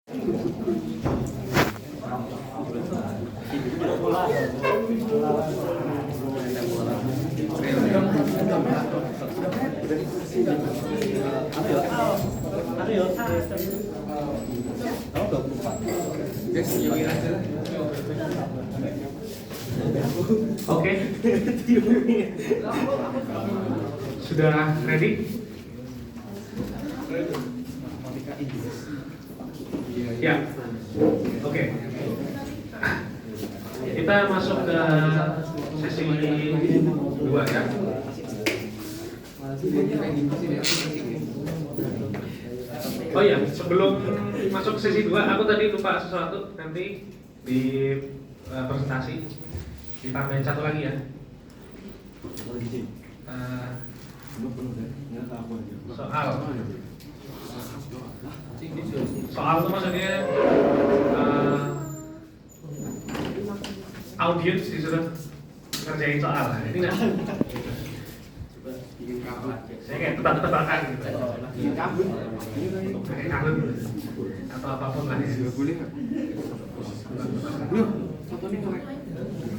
Oke, sudah ready? Ya, oke. Kita masuk ke sesi 2 ya. Oh ya, sebelum masuk ke sesi 2, aku tadi lupa sesuatu. Nanti di presentasi ditambahin satu lagi ya. Soal itu maksudnya audiens disuruh ngerjain soal. Ini nggak? Saya kayak tebak-tebakan gitu. Kayak kabut atau apapun lah ya. Foto ini korek.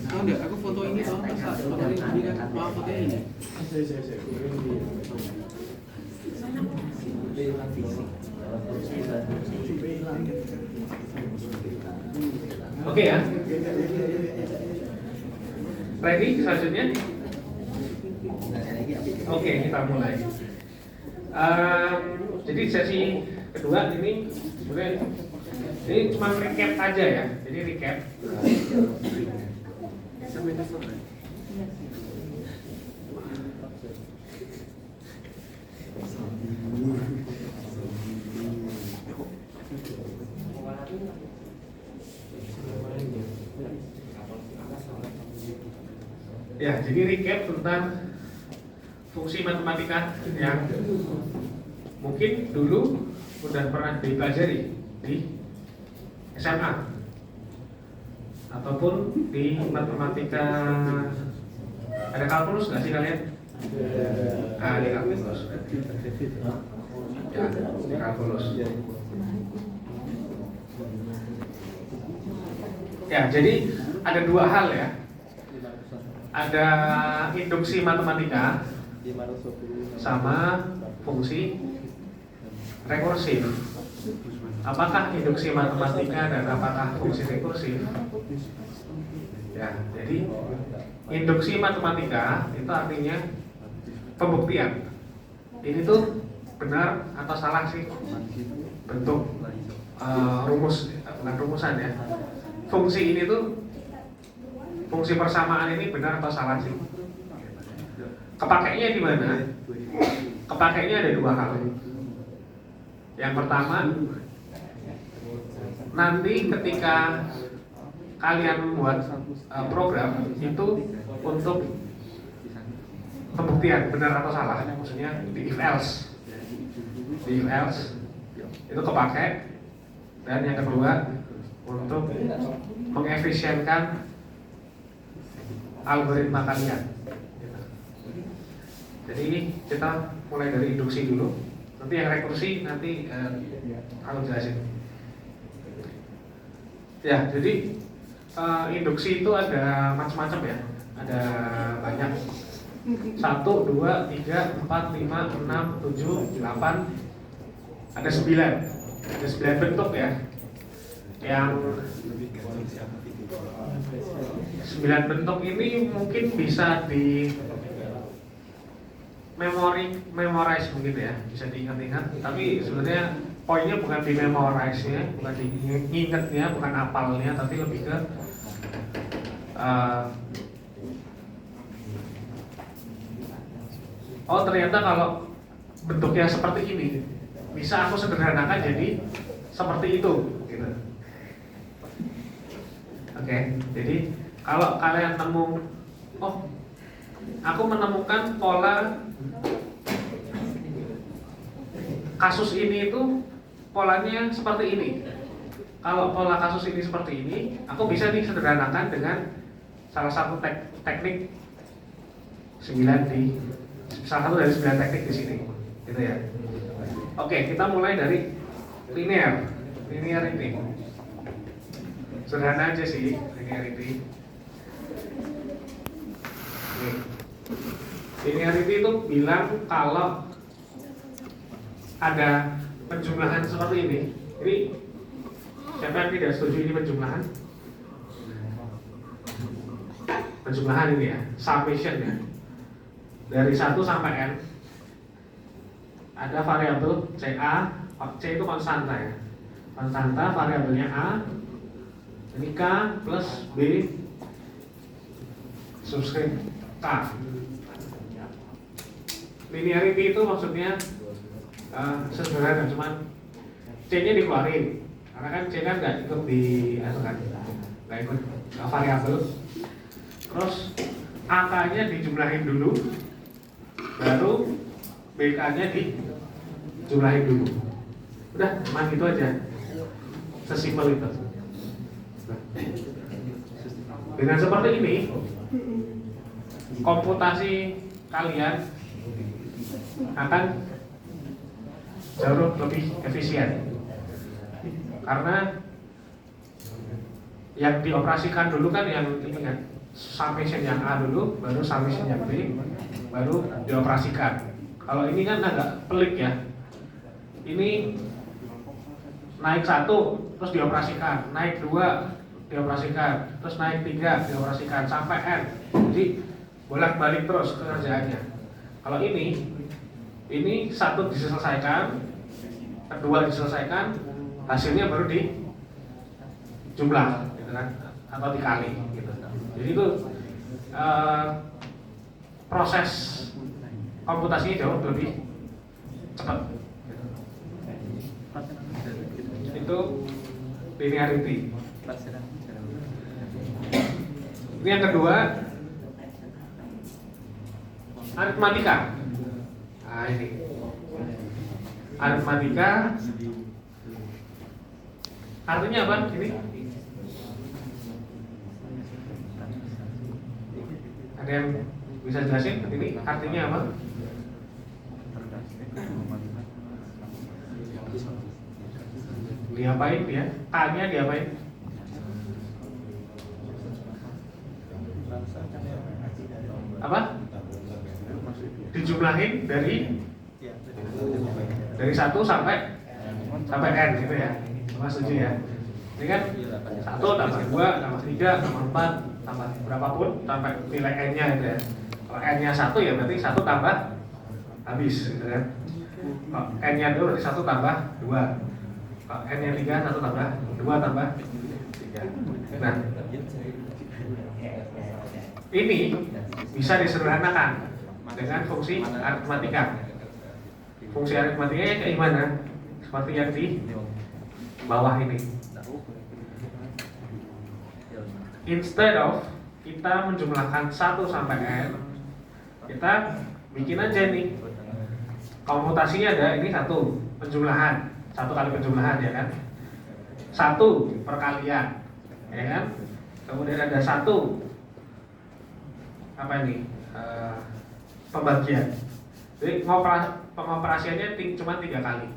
Tahu nggak? Aku foto ini tahu nggak? Foto ini kan? Mau foto ini? Oke ya. Ready selanjutnya? Oke, kita mulai. Jadi sesi kedua ini sebenarnya ini cuma recap aja ya. Jadi recap. Ya, jadi recap tentang fungsi matematika yang mungkin dulu udah pernah dipelajari di SMA ataupun di matematika. Ada kalkulus nggak sih kalian? Di kalkulus. Ya, di kalkulus. Ya, jadi ada dua hal ya. Ada induksi matematika sama fungsi rekursif. Apakah induksi matematika dan apakah fungsi rekursif? Ya, jadi induksi matematika itu artinya pembuktian. Ini tuh benar atau salah sih bentuk rumus, bukan rumusan ya. Fungsi ini tuh, fungsi persamaan ini benar atau salah sih? Kepakainya di mana? Kepakainya ada dua hal. Yang pertama, nanti ketika kalian membuat program itu untuk pembuktian benar atau salah, maksudnya di if else, itu kepakai. Dan yang kedua, untuk mengefisienkan algoritma kalian. Jadi ini kita mulai dari induksi dulu. Nanti yang rekursi nanti aku jelasin. Ya, jadi induksi itu ada macam-macam ya. Ada banyak. 1, 2, 3, 4, 5, 6, 7, 8. Ada 9. Ada 9 bentuk ya. Yang 9 bentuk ini mungkin bisa di memorize mungkin ya, bisa diingat-ingat. Tapi sebenarnya poinnya bukan di memorize-nya, bukan di ingatnya, bukan apalnya, tapi lebih ke oh ternyata kalau bentuknya seperti ini bisa aku sederhanakan jadi seperti itu gitu. Oke, jadi kalau kalian nemu, oh aku menemukan pola kasus ini itu polanya seperti ini. Kalau pola kasus ini seperti ini, aku bisa disederhanakan dengan salah satu teknik 9 di salah satu dari 9 teknik di sini, gitu ya. Oke, kita mulai dari linear. linearity. Sederhana aja sih linearity. Nih. Linearity itu bilang kalau ada penjumlahan seperti ini. Ini siapa yang tidak setuju ini penjumlahan? Penjumlahan ini ya, summation ya. Dari 1 sampai n ada variabel CA, C itu konstanta ya. Konstanta variabelnya A, ini K plus B subscript K. Linearity itu maksudnya sederhana, cuman C-nya dikeluarin karena kan C kan nggak ikut di nggak ikut variabel. Terus angkanya dijumlahin dulu, baru BK-nya dijumlahin dulu. Udah, cuma gitu aja, sesimpel itu. Dengan seperti ini, komputasi kalian akan jauh lebih efisien karena yang dioperasikan dulu kan yang ini kan summation yang A dulu, baru summation yang B, baru dioperasikan. Kalau ini kan agak pelik ya. Ini naik 1 terus dioperasikan, naik 2 dioperasikan, terus naik 3 dioperasikan sampai N. Jadi bolak-balik terus kerjaannya. Kalau ini 1 diselesaikan, kedua diselesaikan, hasilnya baru dijumlah, gitu kan, atau dikali, gitu. Jadi itu proses komputasinya jauh lebih cepat. Itu linearity. Ini yang kedua, aritmatika. Nah ini aritmatika artinya apa? Ini ada yang bisa jelasin? Ini artinya apa? Diapain dia? K-nya diapain? Apa? Dijumlahin dari 1 sampai N gitu ya. Mas setuju ya? Ini kan 1 tambah 2 tambah 3 tambah 4 tambah berapapun sampai nilai N-nya gitu ya. Kalau N-nya 1 ya berarti 1 tambah habis gitu kan. Kalau N-nya 2 berarti 1 tambah 2. Kalau N-nya 3 1 tambah 2 tambah 3. Nah, ini bisa disederhanakan dengan fungsi aritmatika. Fungsi aritmatikanya kayak gimana? Seperti yang di bawah ini. Instead of kita menjumlahkan 1 sampai N, kita bikin aja nih komputasinya ada ini 1 penjumlahan, 1 kali penjumlahan ya kan, 1 perkalian ya kan, kemudian ada 1 apa ini pembagian. Jadi pengoperasiannya cuma 3 kali,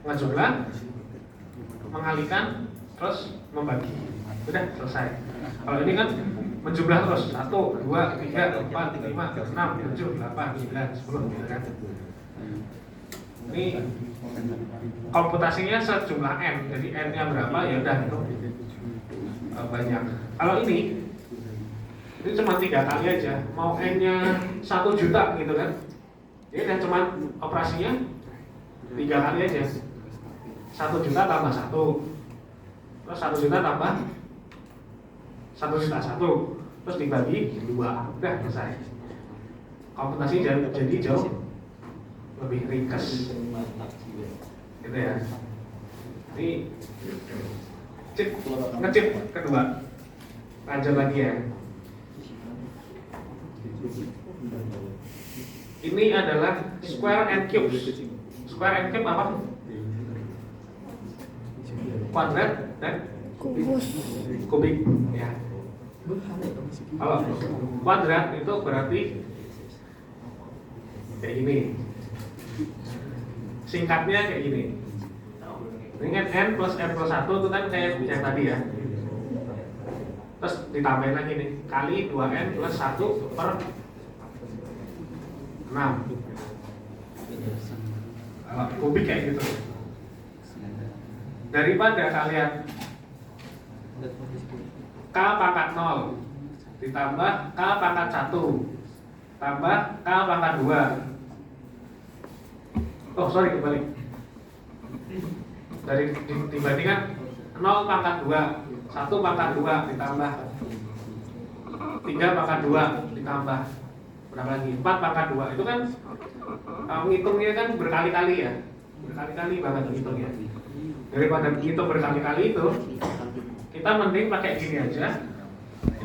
ngejumlah, mengalikan, terus membagi. Udah selesai. Kalau ini kan menjumlah terus 1, 2, 3, 4, 5, 6, 7, 8, 9, 10 gitu kan. Ini komputasinya sejumlah N, jadi N-nya berapa ya udah itu banyak. Kalau ini cuma 3 kali aja. Mau N-nya 1 juta gitu kan, jadi udah cuma operasinya 3 kali aja. 1 juta tambah 1, terus 1 juta tambah 1 juta 1, terus dibagi 2, udah selesai. Komputasi jadi jauh lebih ringkas, gitu ya. Ini ngecip kedua, lanjut lagi ya. Ini adalah square and cubes. Square and cube apa? Kuadrat dan kubik ya. Kalau kuadrat itu berarti kayak gini. Singkatnya kayak gini. Ini kan n plus 1 itu kan kayak yang tadi ya. Terus ditambahin lagi nih, kali 2n plus 1 per 6. Kalau kubik kayak gitu. Daripada kalian k pangkat 0 ditambah k pangkat 1 tambah k pangkat 2. Oh sorry, kebalik. Dari dibandingkan 0 pangkat 2, 1 pangkat 2 ditambah 3 pangkat 2 ditambah berapa lagi? 4 pangkat 2. Itu kan menghitungnya kan berkali-kali ya. Berkali-kali banget menghitungnya. Daripada menghitung berkali-kali itu, kita mending pakai gini aja.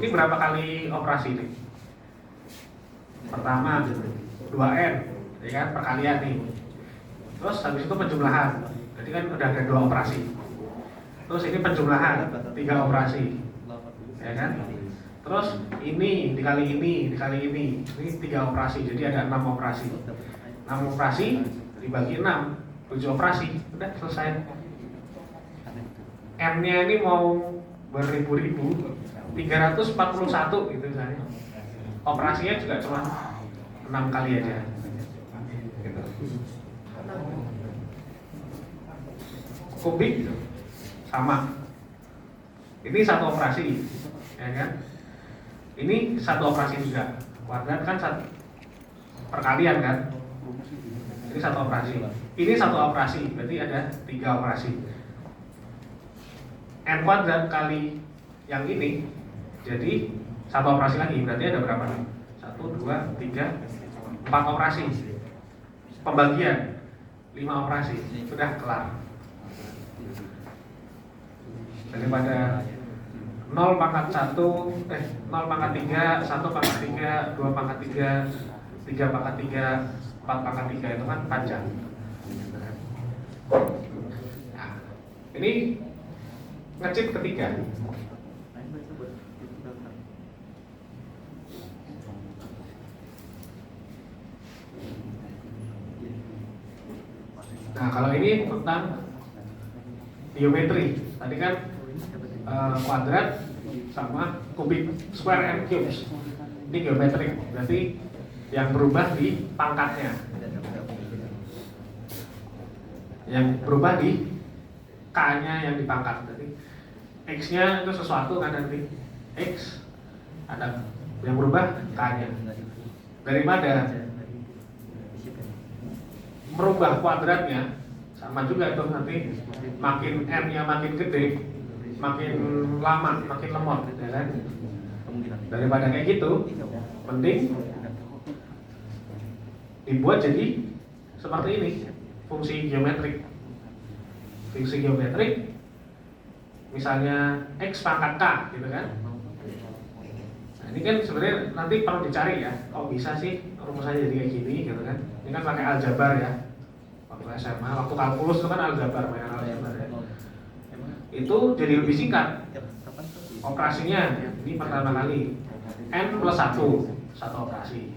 Ini berapa kali operasi nih? Pertama 2n, ya kan, perkalian nih. Terus habis itu penjumlahan. Jadi kan udah ada 2 operasi. Terus ini penjumlahan 3 operasi, ya kan? Terus ini dikali ini dikali ini 3 operasi. Jadi ada 6 operasi. 6 operasi dibagi 6, 7 operasi. Udah selesai. M-nya ini mau beribu-ribu, 341 gitu misalnya. Operasinya juga cuma 6 kali aja. Gitu. Kubik sama. Ini 1 operasi, ya kan? Ini 1 operasi juga. Kuadrat kan perkalian kan? Ini 1 operasi. Ini 1 operasi, berarti ada 3 operasi. N kuadrat kali yang ini, jadi 1 operasi lagi, berarti ada berapa nih? 1, 2, 3, 4 operasi. Pembagian 5 operasi, sudah kelar. Daripada 0 pangkat 1, 0 pangkat 3, 1 pangkat 3, 2 pangkat 3, 3 pangkat 3, 4 pangkat 3, itu kan panjang. Nah, ini ngecit ketiga. Nah, kalau ini tentang geometri. Tadi kan kuadrat sama kubik, square and cubes. Ini geometri, berarti yang berubah di pangkatnya. Yang berubah di k-nya yang dipangkat. Berarti x-nya itu sesuatu kan, nanti x ada yang berubah k-nya. Daripada merubah kuadratnya, sama juga itu nanti makin m-nya makin gede, makin lama, makin lemot, ya kan? Daripada kayak gitu, mending dibuat jadi seperti ini, fungsi geometrik. Fungsi geometrik, misalnya x pangkat k, gitu kan? Nah, ini kan sebenarnya nanti perlu dicari ya, kok bisa sih rumusannya jadi kayak gini, gitu kan? Ini kan pakai aljabar ya, waktu SMA, waktu kalkulus itu kan aljabar, banyak aljabar ya. Itu jadi lebih singkat operasinya. Ini pertama kali n plus 1 operasi,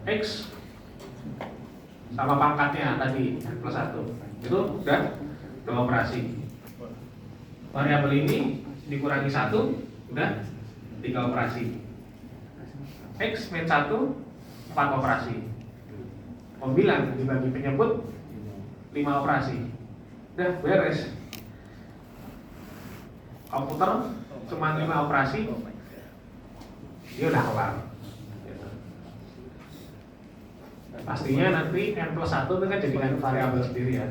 x sama pangkatnya tadi n plus 1, itu udah 2 operasi. Variabel ini dikurangi 1, udah 3 operasi. X min 1, 4 operasi. Pembilang dibagi penyebut 5 operasi. Udah beres. Komputer cuma 5 operasi, dia udah kelar. Pastinya nanti n plus 1 itu kan jadikan variabel sendiri ya.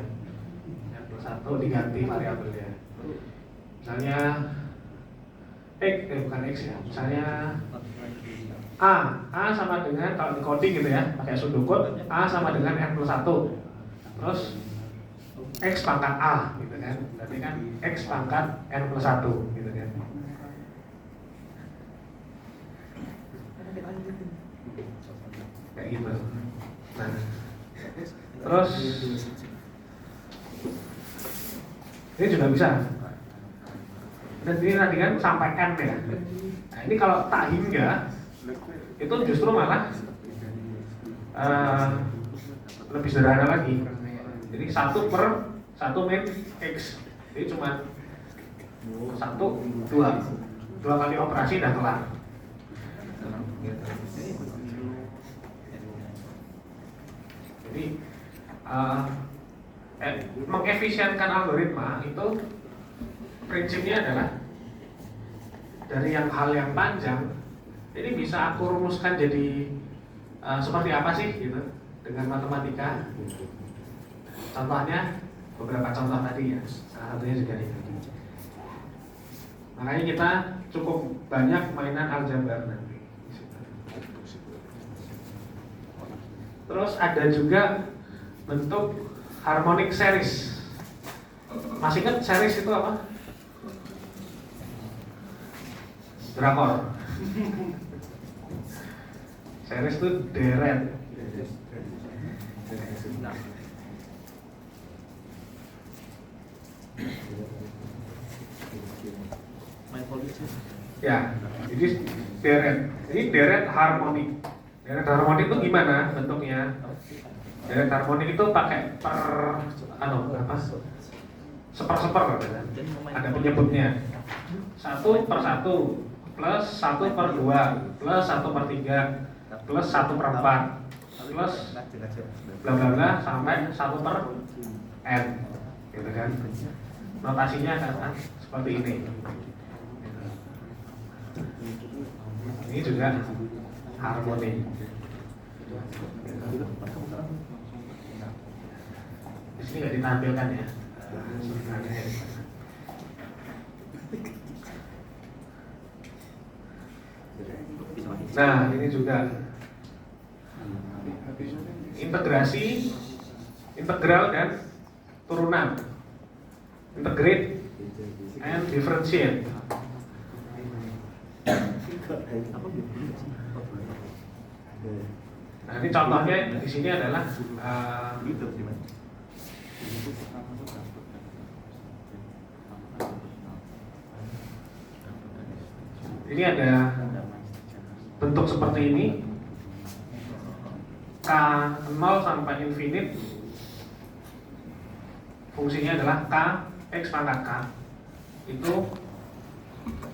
N plus 1 diganti variabelnya. Misalnya bukan x ya. Misalnya A sama dengan, kalau di coding gitu ya, pakai pseudocode, A sama dengan n plus 1. Terus x pangkat A gitu kan. Berarti kan x pangkat n plus 1 gitu kan. Kayak gitu. Nah, terus ini juga bisa. Dan ini tadi kan sampai n ya. Nah, ini kalau tak hingga itu justru malah lebih sederhana lagi. Jadi 1/1 1 min X. Jadi cuma 1, 2 kali operasi udah kelar. Jadi mengefisienkan algoritma itu prinsipnya adalah dari hal yang panjang ini bisa aku rumuskan jadi seperti apa sih gitu dengan matematika. Contohnya beberapa contoh tadi ya, salah satunya juga ini. Makanya kita cukup banyak mainan aljabar nanti. Terus ada juga bentuk harmonic series. Masih ingat series itu apa? Drakor. Series itu deret. Ya, jadi deret. Ini deret harmonik. Deret harmonik itu gimana bentuknya? Deret harmonik itu pakai seper ada penyebutnya. 1/1 plus 1/2 plus 1/3 plus 1/4 plus bla bla bla sampai 1/n, gitu kan? Notasinya kan seperti ini. Ini juga harmoni. Di sini nggak ditampilkan ya. Nah, ini juga integrasi, integral dan turunan, integrate and differentiate. Nah, ini contohnya di sini adalah ini ada bentuk seperti ini, K0 sampai infinite, fungsinya adalah K X pangkat K. Itu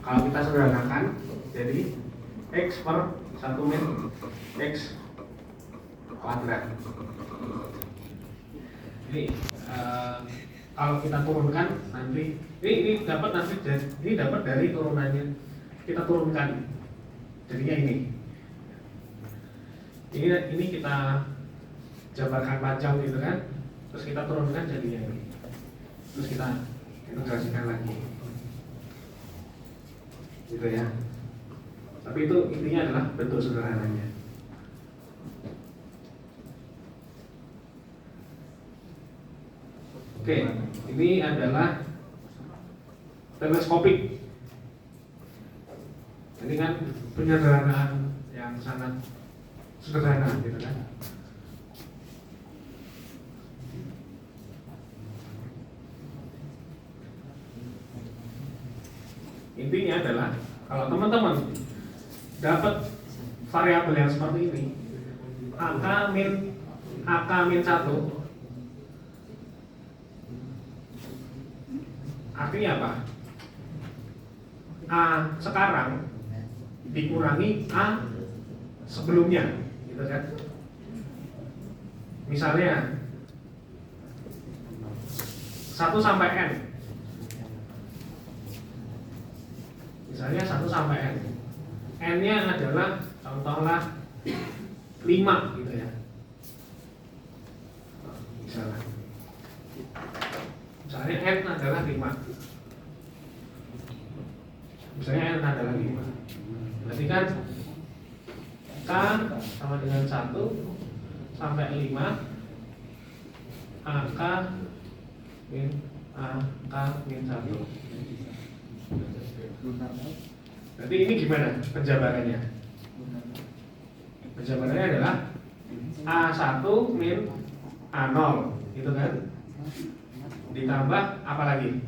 kalau kita sederhanakan jadi X per 1 min X kuadrat. Ini kalau kita turunkan nanti ini dapat dari turunannya, kita turunkan jadinya ini kita jabarkan panjang gitu kan, terus kita turunkan jadinya ini, terus kita integrasikan lagi gitu ya. Tapi itu intinya adalah bentuk sederhananya. Oke, ini adalah teleskopik. Ini kan penyederhanaan yang sangat sederhana gitu kan. Intinya adalah kalau teman-teman dapat variabel yang seperti ini, AK min 1, artinya apa? A sekarang dikurangi A sebelumnya, gitu kan? Misalnya 1 sampai N. Misalnya 1 sampai N. N-nya adalah contohlah 5 gitu ya. Misalnya N adalah 5. Misalnya N adalah 5. Berarti kan K sama dengan 1 sampai 5 AK min 1. Berarti ini gimana penjabarannya? Penjabarannya adalah A1 min A0, gitu kan? Ditambah apa lagi?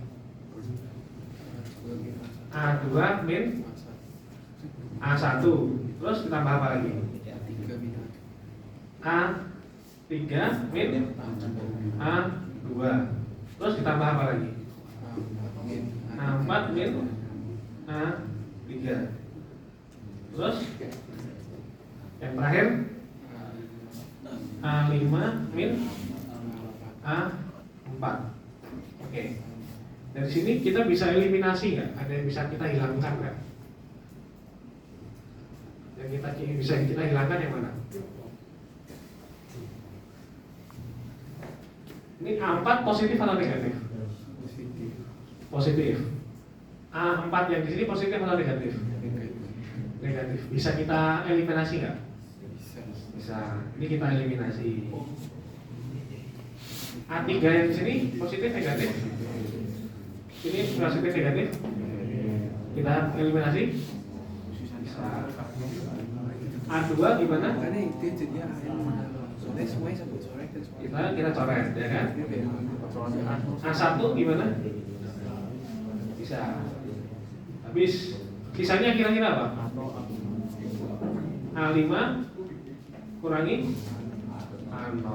A2 min A1, terus ditambah apa lagi? A3 min A2, Terus ditambah apa lagi? A4 min A3. Terus yang terakhir A5 min A4. Oke. Dari sini kita bisa eliminasi nggak? Ada yang bisa kita hilangkan nggak? Yang bisa kita hilangkan yang mana? Ini A4 positif atau negatif? Positif. A4 yang di sini positif atau negatif? Negatif. Bisa kita eliminasi nggak? Bisa. Ini kita eliminasi. A3 yang di sini positif negatif? Ini positif negatif? Kita eliminasi? Bisa. A2 gimana? Kita coret, ya kan? A1 gimana? Bisa. Habis sisanya kira-kira apa? A5 kurangi A0.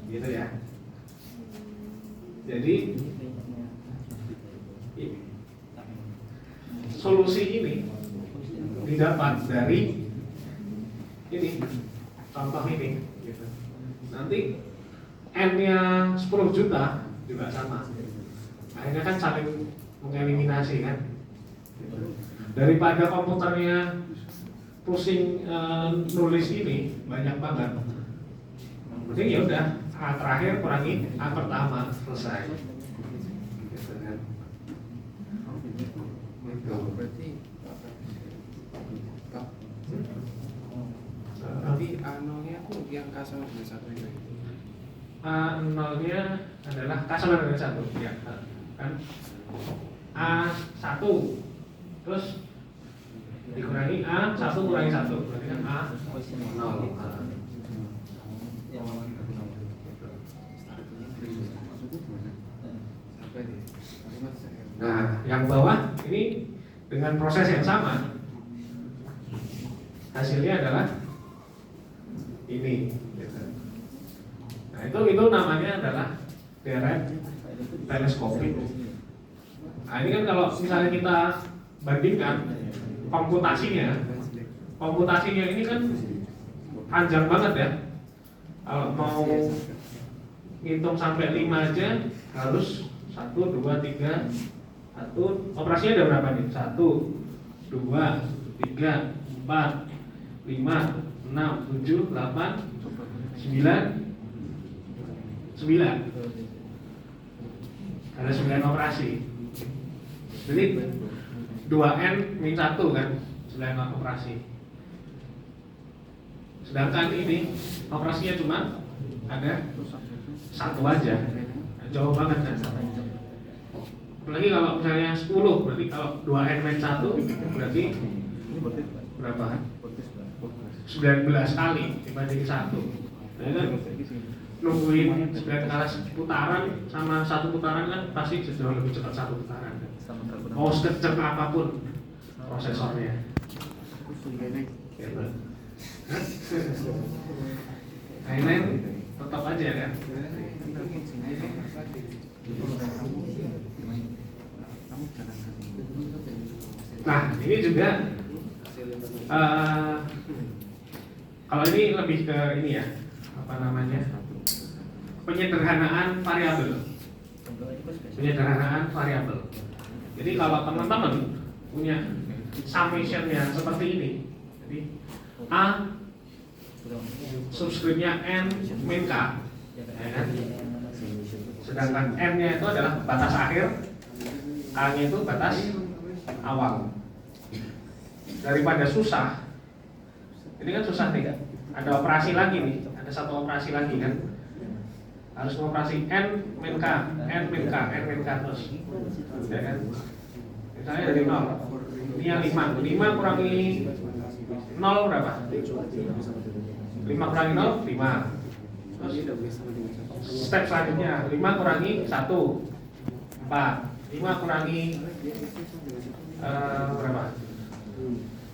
Gitu ya. Jadi solusi ini didapat dari ini contoh ini gitu. Nanti N-nya 10 juta juga sama. Akhirnya kan saling mengeliminasi kan. Daripada komputernya pusing nulis ini banyak banget. Mending ya udah A terakhir kurangi A pertama, selesai. Gitu kan. Berarti nanti A0-nya aku yang K sama dengan 1 ini. A0-nya adalah K sama dengan 1 ya, kan? A1 terus dikurangi A1 kurangi 1 berarti kan A0. Nah, yang bawah ini dengan proses yang sama hasilnya adalah ini. Nah, itu namanya adalah deret teleskopik. Nah, ini kan kalau misalnya kita bandingkan komputasinya ini kan panjang banget ya. Kalau mau ngitung sampai 5 aja harus 1, 2, 3, 1. Operasinya ada berapa nih? 1, 2, 3, 4, 5, 6, 7, 8, 9. Ada 9 operasi. Jadi 2N min 1 kan 9 operasi. Sedangkan ini operasinya cuma ada 1 aja. Jauh banget kan. Apalagi kalau misalnya 10, berarti kalau 2N min 1 berarti berapa? 19 kali dibanding 1. Ya kan? Nungguin 9 kali putaran sama 1 putaran kan pasti jauh lebih cepat 1 putaran. Mau sekecil apapun prosesornya. Nah, ini tetap aja kan. Nah, ini juga kalau ini lebih ke ini ya, apa namanya? Penyederhanaan variabel. Jadi kalau teman-teman punya summation-nya seperti ini, jadi A subskripnya N min K, ya kan? Sedangkan N-nya itu adalah batas akhir, K-nya itu batas awal. Daripada susah, ini kan susah nih, ada operasi lagi nih, ada 1 operasi lagi kan, harus mengoperasi N min K, N min K, N min K terus, ya kan? Misalnya dari 0, ini yang 5 kurangi 0 berapa? 5 kurangi 0, 5. Terus step selanjutnya 5 kurangi 1, 4. 5 kurangi berapa?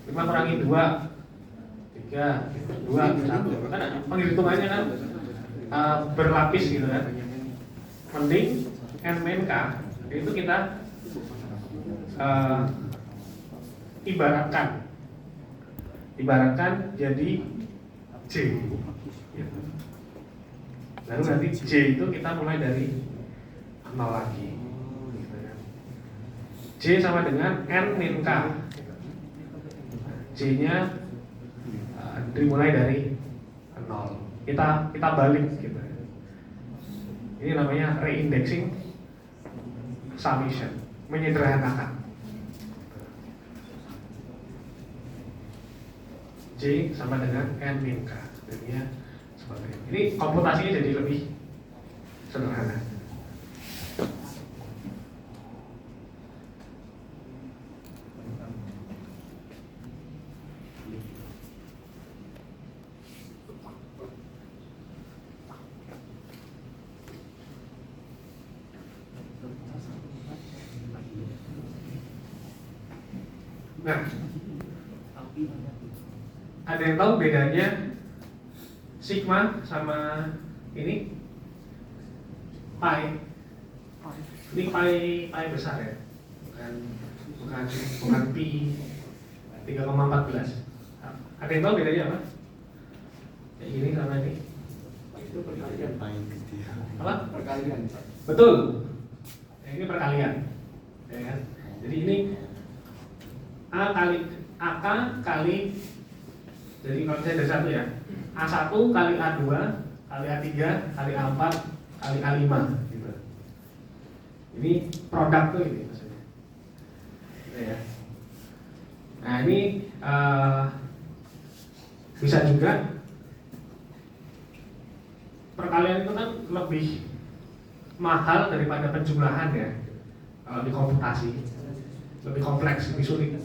5 kurangi 2, 3, 2, 1. Kan penghitungannya kan berlapis gitu kan. Mending N min K itu kita ibaratkan jadi J gitu. Lalu nanti J itu kita mulai dari 0 lagi gitu ya. J sama dengan N min K, J nya dimulai dari 0, kita balik gitu. Ini namanya reindexing summation, menyederhanakan. J sama dengan N min K, jadinya seperti ini. Ini komputasinya jadi lebih sederhana. Nah, ada yang tahu bedanya sigma sama ini pi? Ini pi besar ya, bukan pi 3,14. Ada yang tahu bedanya apa? Kayak gini sama ini? Itu perkalian Apa? perkalian. Betul. Ini perkalian. Ya kan? Jadi ini A kali AK kali, jadi kalau saya ada satu ya, A1 kali A2 kali A3 kali A4 kali A5 gitu. Ini produk tuh ini maksudnya. Gitu ya. Nah ini bisa juga perkalian itu kan lebih mahal daripada penjumlahan ya. Kalau di komputasi lebih kompleks, lebih sulit.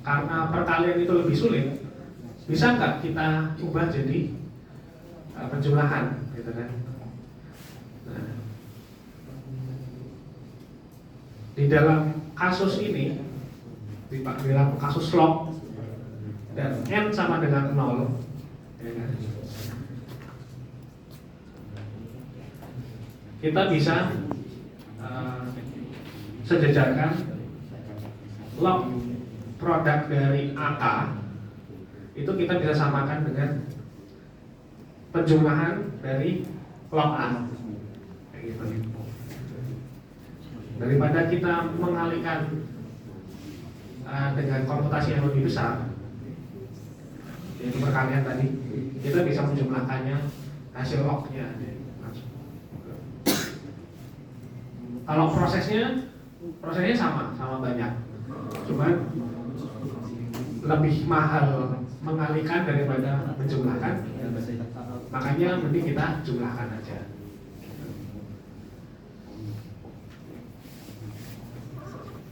Karena perkalian itu lebih sulit, bisa nggak kita ubah jadi penjumlahan, gitu kan? Nah, di dalam kasus ini, di dalam kasus log dan n sama dengan 0, ya kan? Kita bisa sejajarkan log produk dari AK itu kita bisa samakan dengan penjumlahan dari log A. Kayak gitu. Daripada kita mengalihkan dengan komputasi yang lebih besar, yaitu perkalian tadi, kita bisa menjumlahkannya hasil lognya. Kalau prosesnya sama banyak, cuman lebih mahal mengalihkan daripada menjumlahkan, makanya mending kita jumlahkan aja.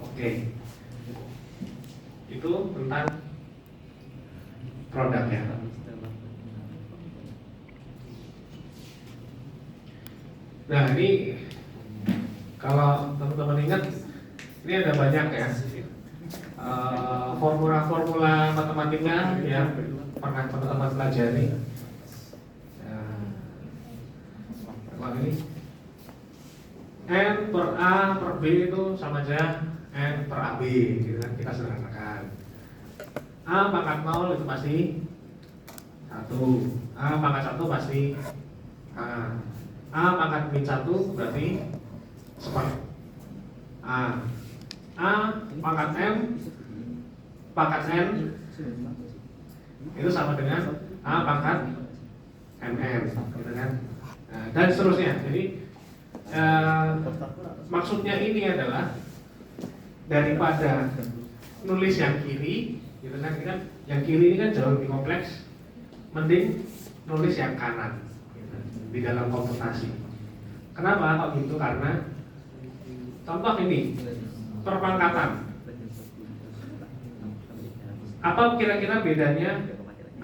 Oke, itu tentang produknya. Nah ini kalau teman-teman ingat, ini ada banyak ya formula-formula matematika yang pernah teman-teman pelajari. Kalau ini n per a per b itu sama aja n per ab, gitu kan, kita sederhanakan. A pangkat 0 itu pasti 1, a pangkat 1 pasti a pangkat min 1 berarti seperti A pangkat M pangkat N itu sama dengan A pangkat MN, gitu kan? Nah, dan seterusnya. Jadi maksudnya ini adalah daripada nulis yang kiri, gitu kan? Yang kiri ini kan jauh lebih kompleks, mending nulis yang kanan, gitu, di dalam komputasi. Kenapa kok gitu? Karena contoh ini perpangkatan. Apa kira-kira bedanya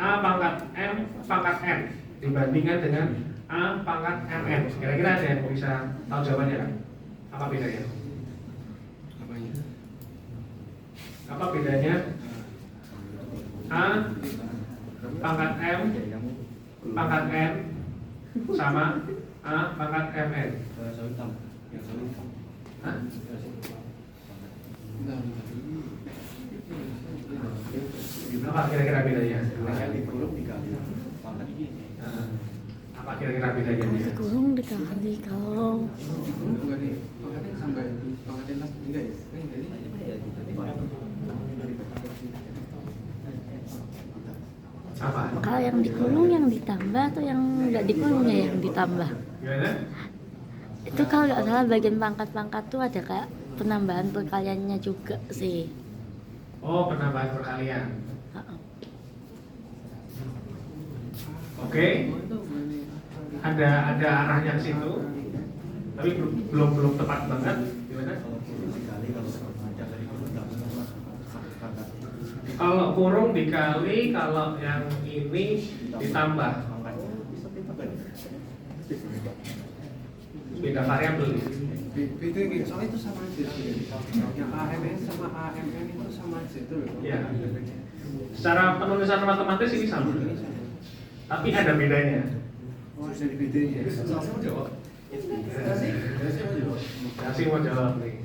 A pangkat M pangkat N dibandingkan dengan A pangkat MN? Kira-kira ada yang bisa tahu jawabannya kan? Apa bedanya? Apa bedanya A pangkat M pangkat N sama A pangkat MN. Hah? Apa kira-kira bedanya? Apa kira-kira bedanya? Dikurung dikali kalau Enggak nih, pangkatnya sampai pangkatnya las enggak ya? Apa? kalau yang dikurung yang ditambah atau yang nggak dikurungnya yang ditambah. Gimana? Itu kalau nggak salah bagian pangkat-pangkat tuh ada kayak penambahan perkaliannya juga sih. Oh, penambahan perkalian. Heeh. Oke. Ada arahnya ke situ. Tapi belum tepat banget. Gimana? Kalau kurung dikali, kalau yang ini ditambah. Beda variabel. Beda gitu, soalnya itu sama aja. Yang AMN sama AMN itu sama aja itu loh. Ya. Secara penulisan matematis ini sama. Tapi ada bedanya. Oh, bisa dibedain ya. Kasih mau jawab nih.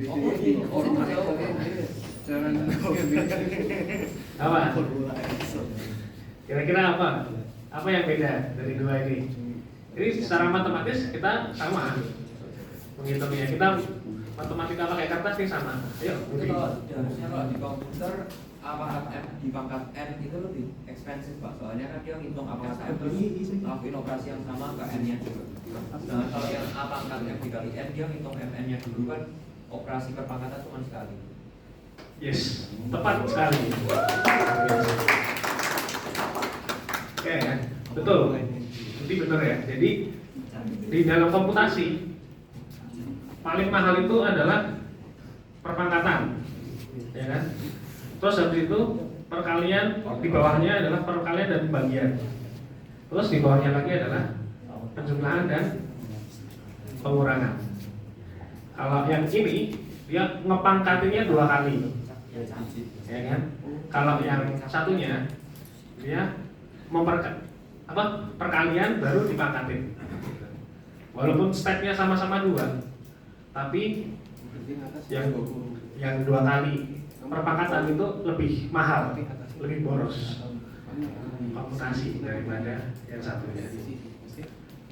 Cara Apa? Kira-kira apa? Apa yang beda dari dua ini? Jadi secara matematis kita sama menghitungnya. Kita matematika pakai kertas ini sama. Ayo, Budi. Harusnya kalau di komputer A pangkat M di pangkat N itu lebih ekspensif Pak. Soalnya kan dia ngitung A pangkat M terus ngelakuin operasi yang sama ke N-nya juga. Nah kalau yang A pangkat M dikali N dia ngitung MN-nya dulu kan operasi perpangkatan cuma sekali. Yes, tepat sekali. Oke ya, betul. Jadi benar ya. Jadi di dalam komputasi paling mahal itu adalah perpangkatan, ya kan? Terus habis itu perkalian, di bawahnya adalah perkalian dan pembagian. Terus di bawahnya lagi adalah penjumlahan dan pengurangan. Kalau yang ini dia ngepangkatinnya 2 kali, ya kan? Kalau yang satunya dia perkalian baru dipangkatin. Walaupun stepnya sama-sama 2, tapi yang 2 kali perpangkatan itu lebih mahal, lebih boros komputasi daripada yang satunya.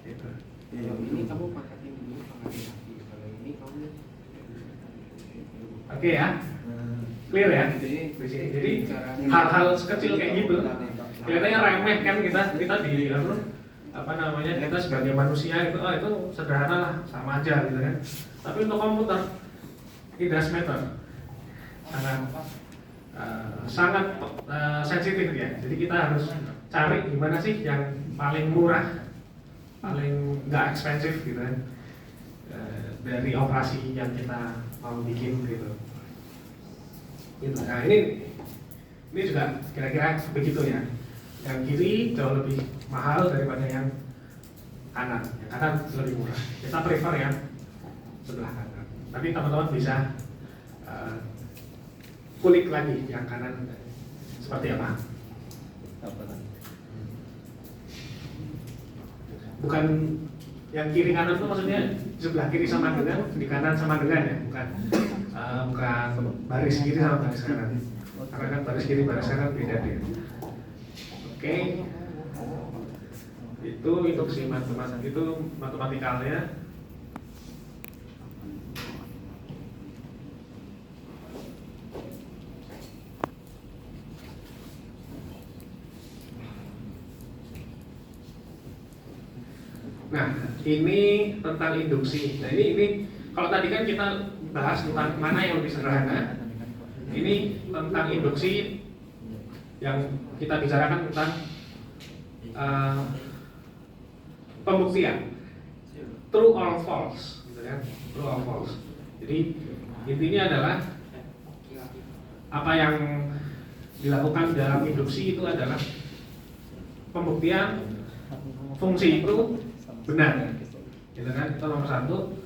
Itu. ini kamu pangkatin dulu, pangkatin lagi. Kalau ini kamu Oke ya, clear ya. Jadi hal-hal sekecil kayak gitu kelihatannya remeh kan kita di apa namanya, kita sebagai manusia itu itu sederhana lah, sama aja gitu kan. Tapi untuk komputer it does matter, sangat sensitif ya. Jadi kita harus cari gimana sih yang paling murah, paling nggak ekspensif gitu kan, dari operasi yang kita mau bikin gitu. Nah ini juga kira-kira begitu ya. Yang kiri jauh lebih mahal daripada yang kanan. Yang kanan lebih murah. Kita prefer yang sebelah kanan. Tapi teman-teman bisa kulik lagi yang kanan seperti apa. Bukan yang kiri kanan itu maksudnya sebelah kiri sama dengan, di kanan sama dengan ya, bukan baris kiri sama baris kanan. Karena kan baris kiri baris kanan beda dia. Oke, itu induksi matematik, itu matematikalnya. Nah, ini tentang induksi. Nah, ini kalau tadi kan kita bahas tentang mana yang lebih sederhana. Ini tentang induksi yang kita bicarakan tentang pembuktian true or false, gitu kan? True or false. Jadi intinya adalah apa yang dilakukan dalam induksi itu adalah pembuktian fungsi itu benar, gitu kan? Itu nomor 1.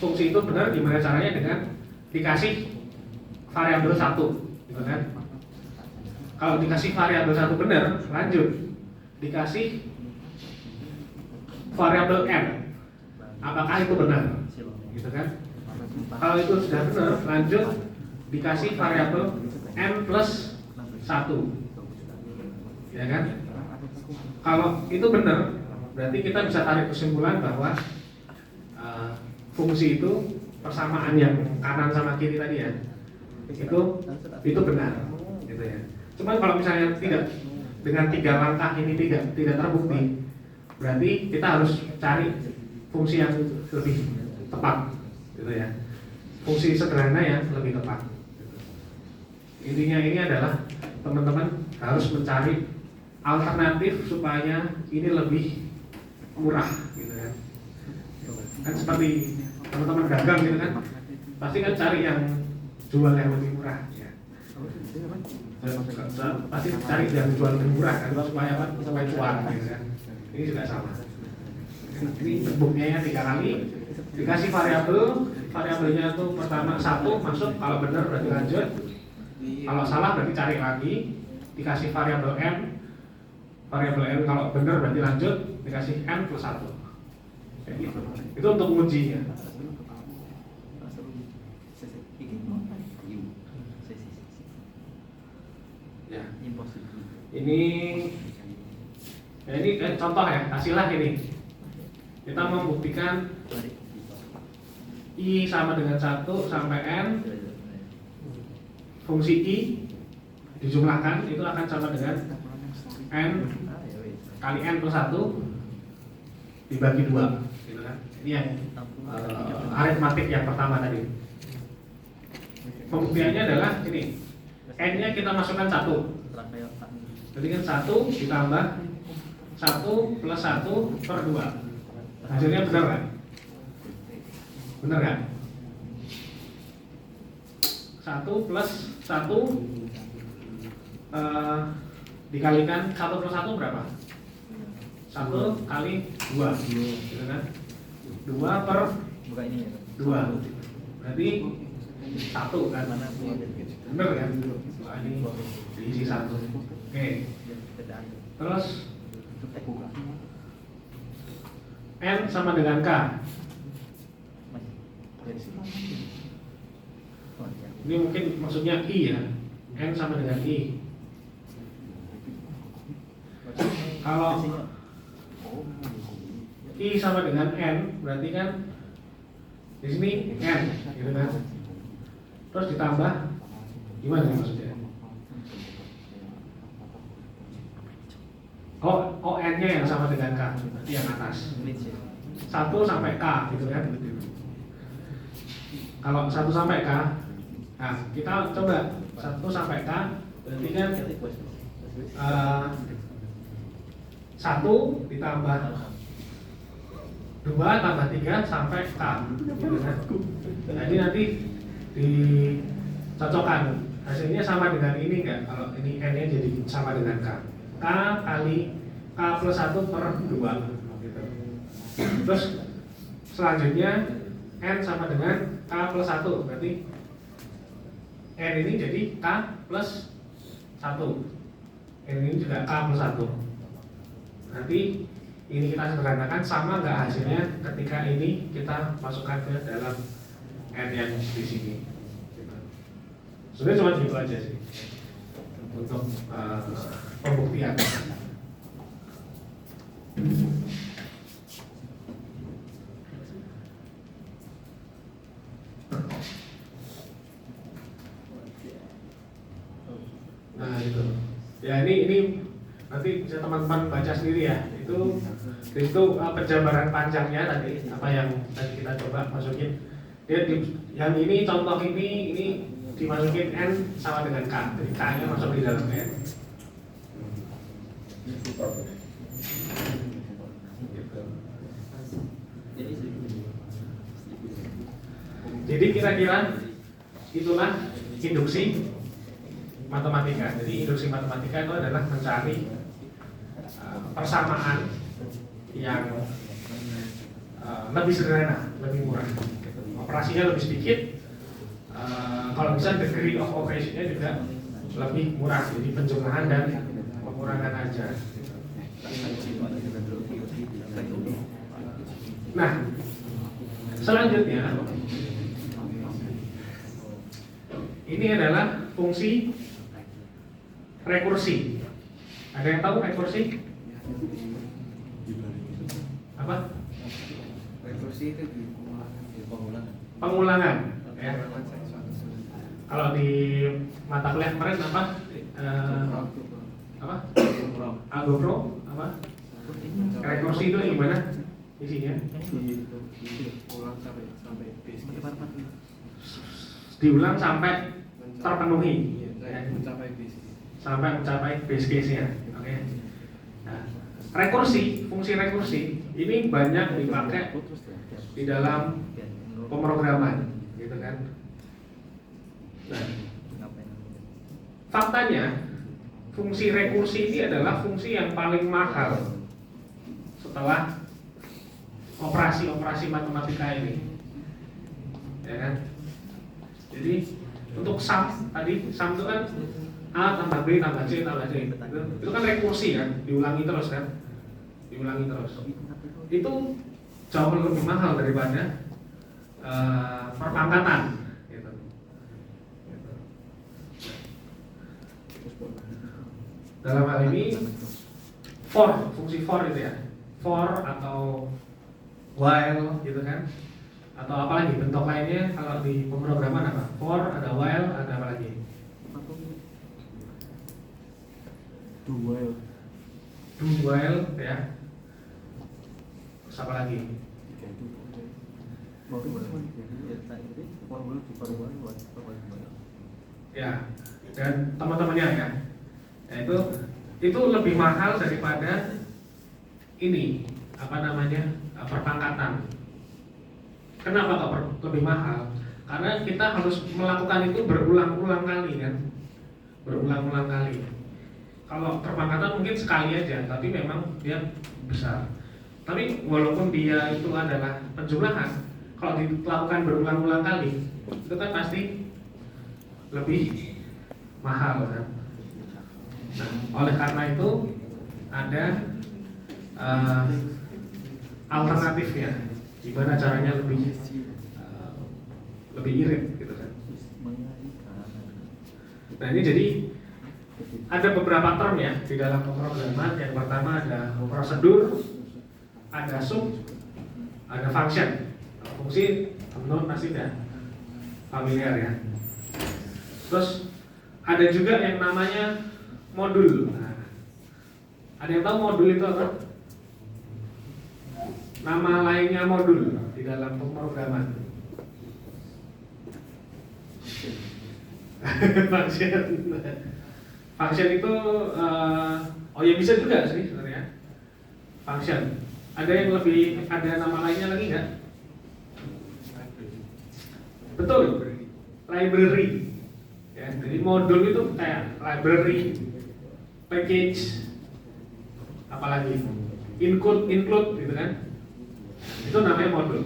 Fungsi itu benar gimana caranya? Dengan dikasih variabel 1, gitu kan? Kalau dikasih variabel 1 benar, lanjut. dikasih variabel n, apakah itu benar? Gitu kan? Kalau itu sudah benar, lanjut dikasih variabel n plus 1, ya kan? Kalau itu benar, berarti kita bisa tarik kesimpulan bahwa fungsi itu persamaan yang kanan sama kiri tadi ya, itu benar, gitu ya. Cuman kalau misalnya tidak, dengan 3 langkah ini tidak terbukti, berarti kita harus cari fungsi yang lebih tepat, gitu ya. Fungsi sederhana yang lebih tepat. Intinya ini adalah teman-teman harus mencari alternatif supaya ini lebih murah, gitu kan. Kan seperti teman-teman dagang gitu kan, pasti kan cari yang jual yang lebih murah, ya. Pasti cari yang jual lebih murah kan, supaya apa? Supaya cuan, gitu kan. Ini juga sama. Ini buktinya 3 kali, dikasih variabelnya itu pertama 1 masuk, kalau benar berarti lanjut, kalau salah berarti cari lagi, dikasih variabel n kalau benar berarti lanjut, dikasih n plus 1, kayak gitu. Itu untuk mengujinya. Ya. Ini contoh ya, hasilnya ini. Kita membuktikan I sama dengan 1 sampai N, fungsi I dijumlahkan itu akan sama dengan N kali N plus 1 dibagi 2, gitu kan. Ini yang aritmatik yang pertama tadi. Pembuktiannya adalah ini, N-nya kita masukkan 1. Jadi kan 1 ditambah 1 plus 1 per 2. Hasilnya benar kan? Benar kan? 1 plus 1 dikalikan 1 plus 1 berapa? 1 kali 2, gitu kan? 2 per 2, berarti 1 kan? Benar kan? Nah, ini diisi 1. Oke. Terus N sama dengan K. Ini mungkin maksudnya I ya. N sama dengan I. Kalau I sama dengan N, berarti kan di sini N, gitu kan? Terus ditambah gimana nih maksudnya? Oh N-nya yang sama dengan K, berarti yang atas. 1 sampai K, gitu kan? Kalau 1 sampai K, nah kita coba 1 sampai K, berarti kan 1 ditambah 2 tambah 3 sampai K, gitu kan? Jadi nanti dicocokkan hasilnya sama dengan ini enggak? Kalau ini N-nya jadi sama dengan K. K kali K plus 1 per 2, gitu. Terus selanjutnya N sama dengan K plus 1, berarti N ini jadi K plus 1, N ini juga K plus 1. Nanti ini kita sederhanakan, sama nggak hasilnya ketika ini kita masukkan ke dalam N yang di sini. Sebenarnya cuma gitu aja sih untuk pembuktian. Nah itu, ya ini nanti bisa teman-teman baca sendiri ya. Itu penjabaran panjangnya tadi, apa yang tadi kita coba masukin. Dia yang ini contoh ini dimasukin N sama dengan K, jadi K-nya masuk di dalam N. Jadi kira-kira itulah induksi matematika. Jadi induksi matematika itu adalah mencari persamaan yang lebih sederhana, lebih murah. Operasinya lebih sedikit, kalau bisa degree of operation-nya juga lebih murah. Jadi penjumlahan dan pengurangan aja. Nah, selanjutnya ini adalah fungsi rekursi. Ada yang tahu rekursi? Apa? rekursi itu di Pengulangan. Ya. Kalau di mata kuliah kemarin apa? Apa? Algobro apa? Rekursi itu gimana isinya? ulang sampai base case. Diulang sampai terpenuhi. Iya, mencapai base case. Sampai mencapai base case-nya. Oke. Nah, rekursi, fungsi rekursi ini banyak dipakai di dalam pemrograman, gitu kan. Nah, faktanya fungsi rekursi ini adalah fungsi yang paling mahal setelah operasi-operasi matematika ini, ya kan? Jadi untuk sum tadi, sum itu kan A tambah B tambah C tambah C, itu kan rekursi kan, diulangi terus kan, diulangi terus. Itu jauh lebih mahal daripada perpangkatan. Gitu. Dalam hal ini for, fungsi for itu ya, for atau while gitu kan, atau apalagi bentuk lainnya kalau di pemrograman apa? For, ada while, ada apa lagi? Do while. Do while ya. Terus apa lagi? Ya, dan teman-temannya ya. Nah, itu lebih mahal daripada ini apa namanya perpangkatan. Kenapa kok lebih mahal? Karena kita harus melakukan itu berulang-ulang kali kan, berulang-ulang kali. Kalau perpangkatan mungkin sekali aja, tapi memang dia besar. Tapi walaupun dia itu adalah penjumlahan, kalau dilakukan berulang-ulang kali, itu kan pasti lebih mahal kan. Nah, oleh karena itu ada alternatifnya, gimana caranya lebih irit gitu kan. Nah ini jadi ada beberapa term ya di dalam pemrograman. Yang pertama ada prosedur, ada sub, ada function. Fungsi tentu pasti sudah familiar ya. Terus ada juga yang namanya modul. Nah, ada yang tahu modul itu apa? Nama lainnya modul di dalam pemrograman. Function. Function itu oh ya bisa juga sih sebenarnya. Function. Ada yang lebih, ada nama lainnya lagi nggak? Betul. Library. Ya, jadi modul itu kayak library, package, apalagi include gitu kan? Itu namanya modul.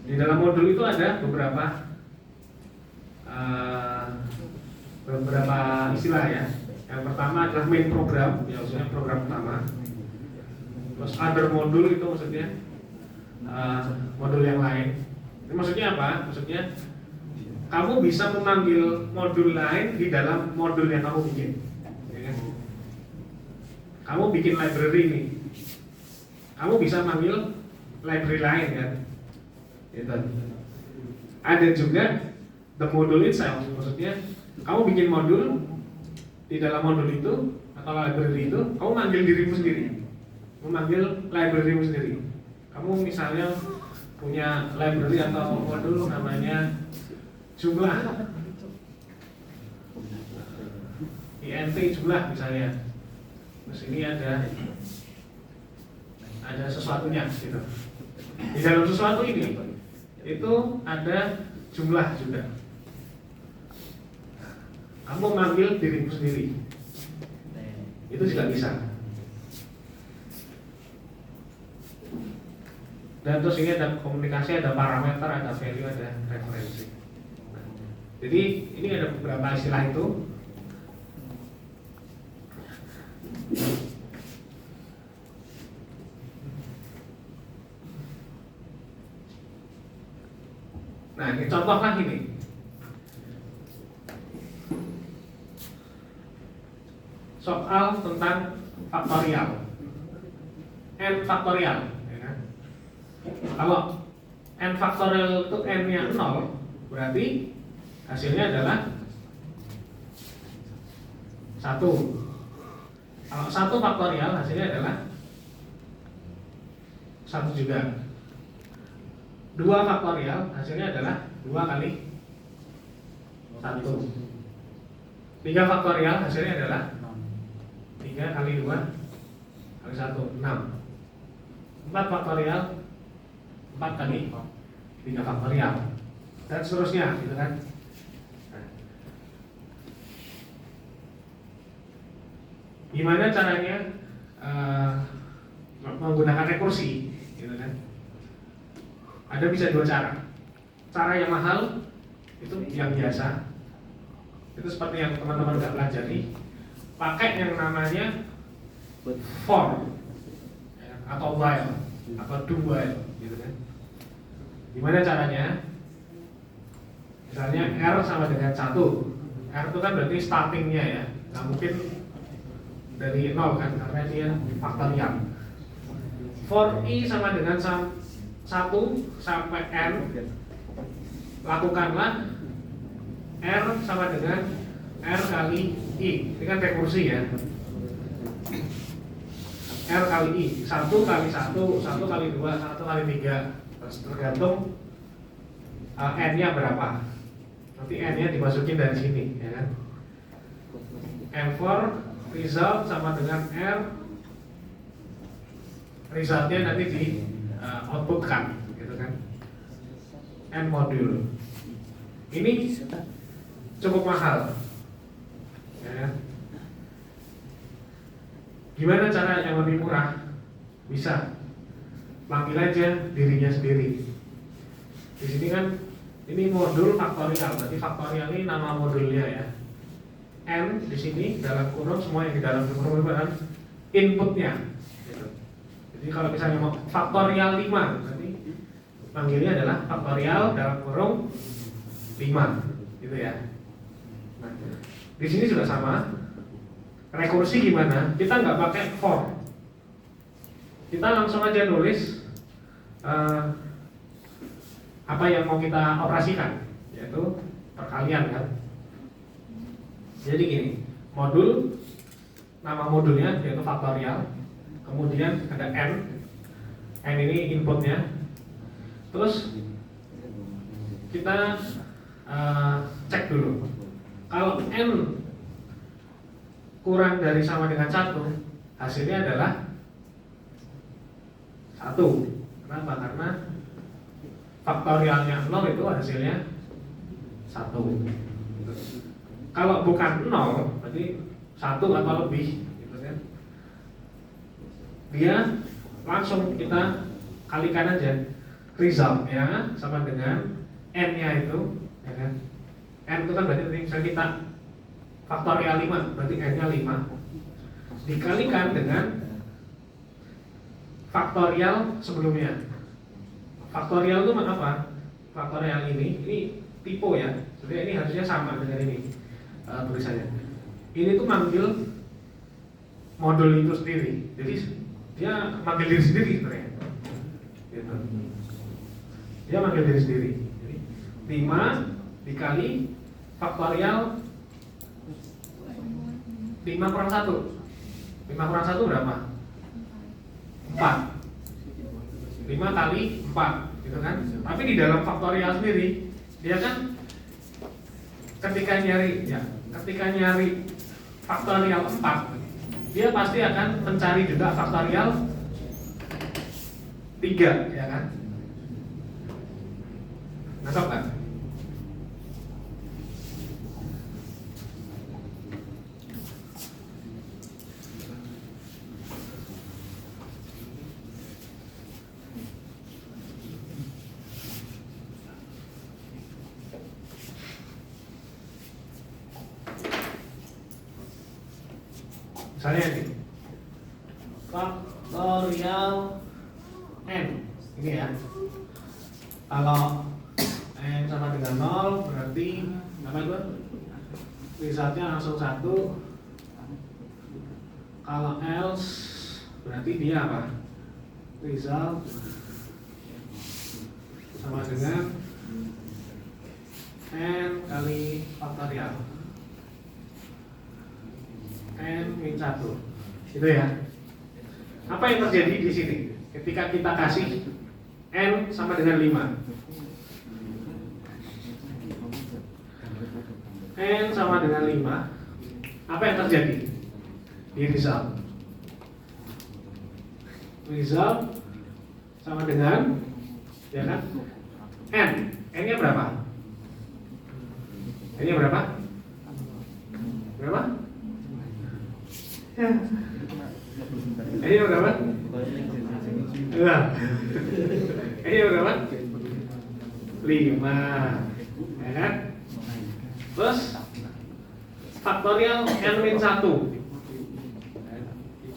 Di dalam modul itu ada beberapa istilah ya. Yang pertama adalah main program, ya maksudnya program utama. Terus other modul itu maksudnya modul yang lain. Ini maksudnya apa? Maksudnya kamu bisa memanggil modul lain di dalam modul yang kamu bikin, ya kan? Kamu bikin library nih, kamu bisa manggil library lain kan? Gitu. Ada juga the module itself, maksudnya kamu bikin modul, di dalam modul itu atau library itu, kamu manggil dirimu sendiri, memanggil librarymu sendiri. Kamu misalnya punya library atau modul namanya jumlah, int jumlah misalnya. Terus ini ada sesuatunya gitu. Di dalam sesuatu ini itu ada jumlah juga. Kamu manggil dirimu sendiri, itu juga bisa. Dan terus ini ada komunikasi, ada parameter, ada value, ada referensi. Jadi ini ada beberapa istilah itu. Nah, ini contoh lagi nih. Soal tentang faktorial. N faktorial, ya kan? Kalau N faktorial itu N-nya 0, berarti hasilnya adalah 1. Kalau 1 faktorial hasilnya adalah 1 juga. 2 faktorial hasilnya adalah 2 kali 1. 3 faktorial hasilnya adalah 3 kali 2 kali 1, 6. 4 faktorial 4 kali 3 faktorial, dan seterusnya, gitu kan. Nah, gimana caranya menggunakan rekursi, gitu kan. Ada bisa 2 cara. Cara yang mahal itu yang biasa, itu seperti yang teman-teman udah pelajari, pakai yang namanya for atau while atau do while, gitu kan. Gimana caranya? Misalnya R sama dengan 1. R itu kan berarti startingnya ya, nggak mungkin dari 0 kan, karena dia faktorial. For I sama dengan 1 sampai N, lakukanlah R sama dengan R kali I. Ini kan rekursi ya. R kali I, 1 kali 1, 1 kali 2, 1 kali 3. Tergantung N-nya berapa. Nanti N-nya dimasukin dari sini, ya kan. N4 result sama dengan R, resultnya nanti di outputkan, gitu kan. N modul. Ini cukup mahal, ya kan? Gimana cara yang lebih murah? Bisa panggil aja dirinya sendiri. Di sini kan ini modul faktorial, berarti faktorial ini nama modulnya ya. N di sini dalam kurung, semua yang di dalam kurung itu adalah inputnya. Gitu. Jadi kalau misalnya mau faktorial 5, berarti panggilnya adalah faktorial dalam kurung 5, gitu ya. Nah, di sini juga sama. Rekursi gimana? Kita nggak pakai for. Kita langsung aja nulis apa yang mau kita operasikan, yaitu perkalian kan. Jadi gini, modul, nama modulnya yaitu faktorial, kemudian ada N ini inputnya. Terus kita cek dulu, kalau N kurang dari sama dengan 1, hasilnya adalah 1. Kenapa? Karena faktorialnya 0 itu hasilnya 1. Kalau bukan 0, berarti 1 atau lebih, gitu kan. Dia langsung kita kalikan aja resultnya sama dengan N-nya itu, ya kan. N itu kan berarti misalnya kita faktorial 5, berarti N-nya 5, dikalikan dengan faktorial sebelumnya. Faktorial itu apa? Faktorial ini tipe ya. Jadi ini harusnya sama dengan ini tulisannya. Ini tuh manggil modul itu sendiri. Jadi dia manggil diri sendiri sebenarnya. Gitu. Dia manggil diri sendiri. Jadi 5 dikali faktorial 5 kurang 1. 5 kurang 1 berapa? 4. 5 kali 4, gitu kan? Tapi di dalam faktorial sendiri, dia kan ketika nyari faktorial 4, dia pasti akan mencari juga faktorial 3, ya kan? Nangkep kan? Misalnya ini Kalau n sama dengan 0 berarti apa itu? Resultnya langsung 1. Kalau else berarti dia apa? Result sama dengan n kali faktorial n min 1. Itu ya. Apa yang terjadi di sini ketika kita kasih n sama dengan 5? N sama dengan 5. Apa yang terjadi di result? Result sama dengan, ya kan, n. N-nya berapa? N-nya berapa? Berapa? Ya. N-nya berapa? Enggak. N-nya berapa? 5. Ya kan? Terus faktorial n min 1.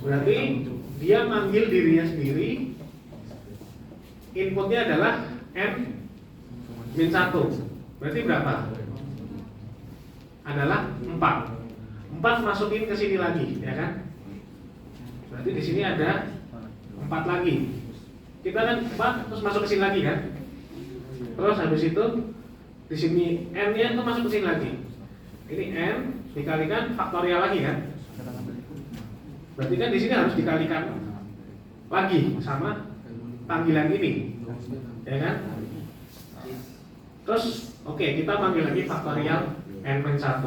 Berarti dia manggil dirinya sendiri. Inputnya adalah n min 1. Berarti berapa? Adalah 4. 4 masukin ke sini lagi, ya kan? Berarti di sini ada 4 lagi. Kita kan 4 terus masuk ke sini lagi kan? Terus habis itu di sini n-nya itu masuk ke sini lagi. Ini n dikalikan faktorial lagi kan? Berarti kan di sini harus dikalikan lagi sama panggilan ini, ya kan? Terus oke, kita panggil lagi faktorial n min 1.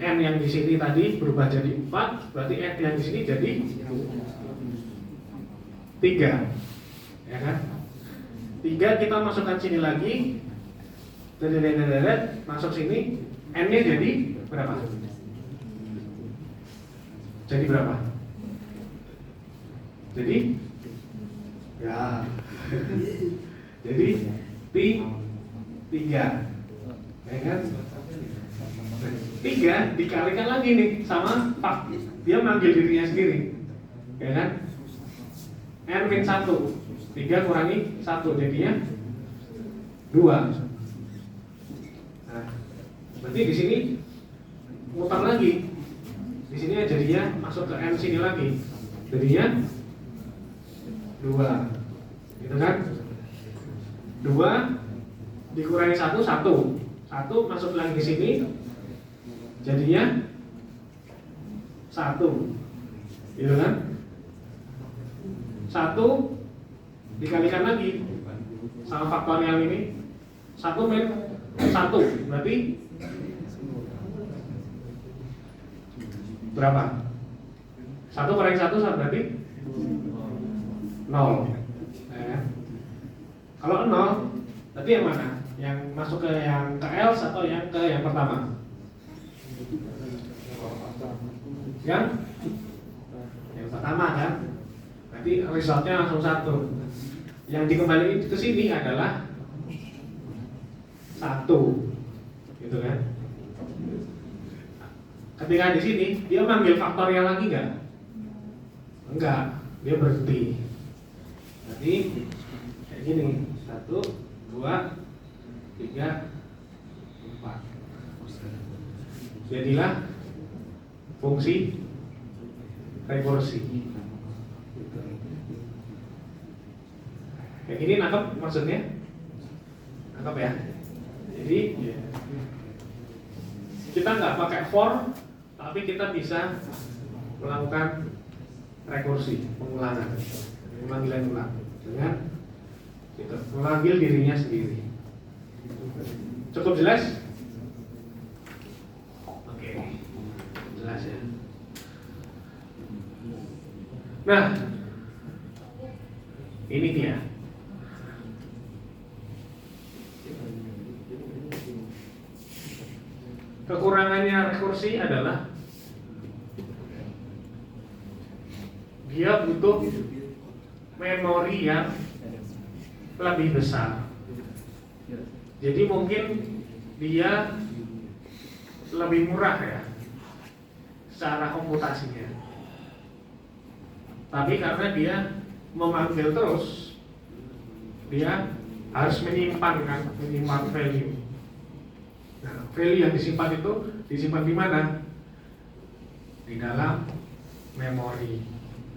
N yang di sini tadi berubah jadi 4, berarti n yang di sini jadi 3, ya kan? 3 kita masukkan sini lagi, masuk sini, n-nya jadi berapa? Jadi berapa? Jadi ya. Jadi 3, ya kan? 3 dikalikan lagi nih sama pak, dia manggil dirinya sendiri, ya kan? N min 1, 3 kurangi 1 jadinya 2. Nah, berarti di sini mutar lagi. Di sini jadinya masuk ke n sini lagi. Jadinya 2. Gitu kan? 2 dikurangi 1, 1. 1 masuk lagi ke sini. Jadinya 1. Gitu kan? 1 dikalikan lagi sama faktorial ini. 1 min 1 berarti berapa? 1 kurangi 1 berarti 0. Ya. Kalau 0 berarti yang mana? Yang masuk ke yang ke else atau yang ke yang pertama? Yang pertama kan? Berarti resultnya langsung 1. Yang dikembalikan ke sini adalah 1. Gitu kan? Ketika di sini dia manggil faktorial lagi nggak? Enggak, dia berhenti. Jadi kayak gini, 1, 2, 3, 4. Jadilah fungsi rekursi. Kayak gini nangkep maksudnya? Nangkep ya? Jadi kita nggak pakai for, tapi kita bisa melakukan rekursi, pengulangan, pemanggilan ulang dengan kita memanggil dirinya sendiri. Cukup jelas? Oke, jelas ya. Nah, ini dia. Kekurangannya rekursi adalah dia butuh memori yang lebih besar. Jadi mungkin dia lebih murah ya secara komputasinya. Tapi karena dia memanggil terus, dia harus menyimpan value. Nah, value yang disimpan itu disimpan di mana? Di dalam memori.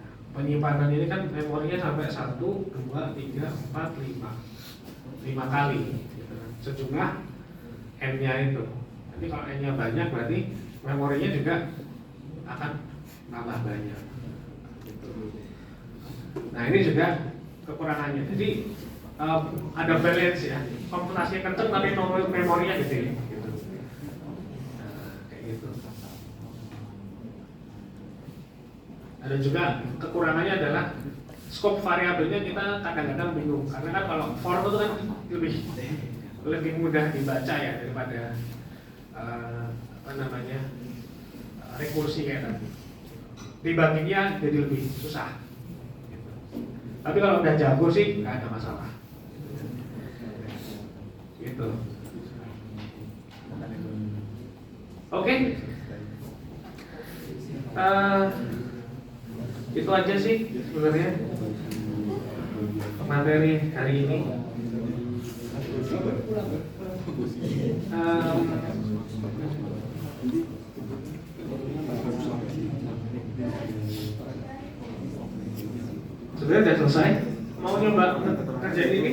Nah, penyimpanan ini kan memorinya sampai 1, 2, 3, 4, 5 kali gitu kan. Sejumlah n-nya itu. Nanti kalau n-nya banyak berarti memorinya juga akan tambah banyak gitu. Nah, ini juga kekurangannya. Jadi ada balance ya, komputasinya kenceng tapi memorinya gede gitu. Nah, kayak gitu. Ada juga kekurangannya adalah scope variabelnya kita kadang-kadang bingung karena kan kalau for itu kan lebih mudah dibaca ya daripada rekursi kayak tadi. Dibaginya jadi lebih susah. Gitu. Tapi kalau udah jago sih nggak ada masalah. Gitu. Oke. Itu aja sih sebenarnya materi hari ini. Sebenarnya udah selesai. Mau nyoba kerjain ini?